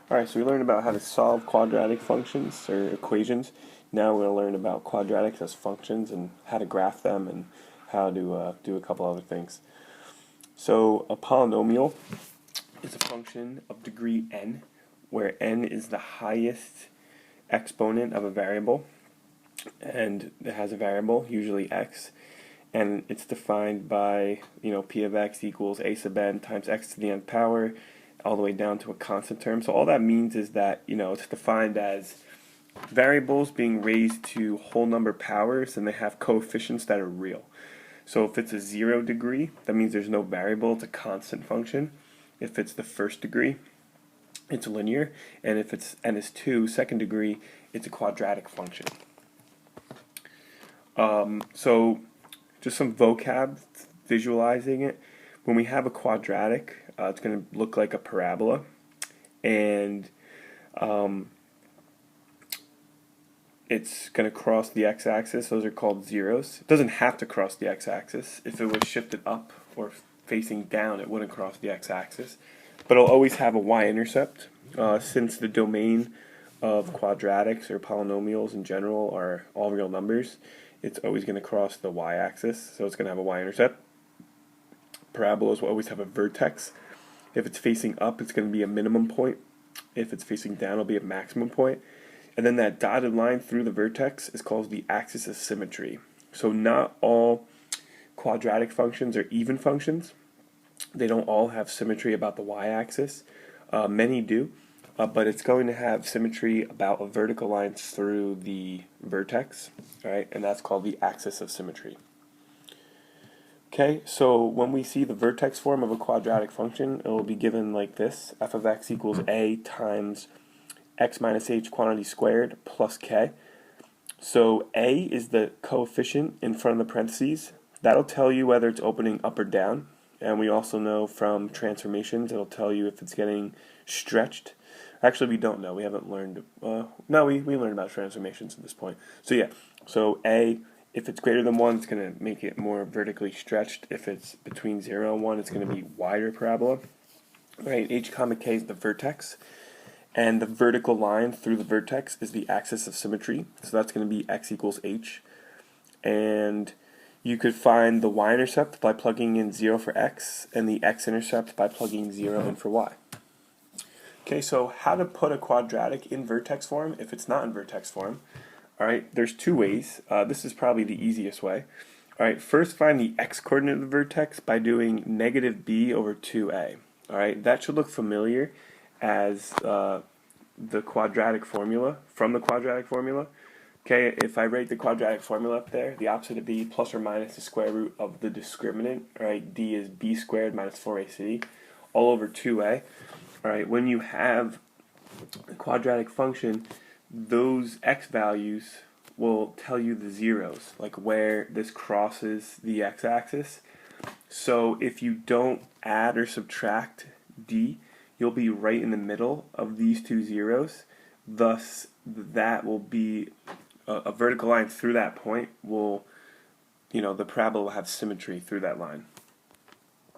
Alright, so we learned about how to solve quadratic functions or equations. Now we're going to learn about quadratics as functions and how to graph them and how to do a couple other things. So a polynomial is a function of degree n, where n is the highest exponent of a variable, and it has a variable, usually x, and it's defined by, p of x equals a sub n times x to the nth power, all the way down to a constant term. So all that means is that, it's defined as variables being raised to whole number powers, and they have coefficients that are real. So if it's a 0 degree, that means there's no variable, it's a constant function. If it's the first degree, it's linear, and if it's n is 2, second degree, it's a quadratic function. So just some vocab, visualizing it. When we have a quadratic, it's going to look like a parabola, and it's going to cross the x-axis. Those are called zeros. It doesn't have to cross the x-axis. If it was shifted up or facing down, it wouldn't cross the x-axis. But it'll always have a y-intercept. Since the domain of quadratics or polynomials in general are all real numbers, it's always going to cross the y-axis, so it's going to have a y-intercept. Parabolas will always have a vertex. If it's facing up, it's going to be a minimum point. If it's facing down, it'll be a maximum point. And then that dotted line through the vertex is called the axis of symmetry. So not all quadratic functions are even functions. They don't all have symmetry about the y-axis. Many do, but it's going to have symmetry about a vertical line through the vertex, right? And that's called the axis of symmetry. Okay, so when we see the vertex form of a quadratic function, it will be given like this: f of x equals a times x minus h quantity squared plus k. So a is the coefficient in front of the parentheses. That'll tell you whether it's opening up or down. And we also know from transformations, it'll tell you if it's getting stretched. Actually, we don't know. We haven't learned. No, we learned about transformations at this point. So yeah, so a, if it's greater than 1, it's going to make it more vertically stretched. If it's between 0 and 1, it's going to be wider parabola. Right, h comma k is the vertex. And the vertical line through the vertex is the axis of symmetry. So that's going to be x equals h. And you could find the y-intercept by plugging in 0 for x, and the x-intercept by plugging 0 in for y. Okay, so how to put a quadratic in vertex form if it's not in vertex form? Alright, there's two ways. This is probably the easiest way. Alright, first find the x-coordinate of the vertex by doing negative b over 2a. Alright, that should look familiar as the quadratic formula, from the quadratic formula. Okay, if I write the quadratic formula up there, the opposite of b plus or minus the square root of the discriminant, right? D is b squared minus 4ac, all over 2a. Alright, when you have a quadratic function, those x values will tell you the zeros, like where this crosses the x-axis. So if you don't add or subtract d, you'll be right in the middle of these two zeros. Thus, that will be a vertical line through that point will, the parabola will have symmetry through that line.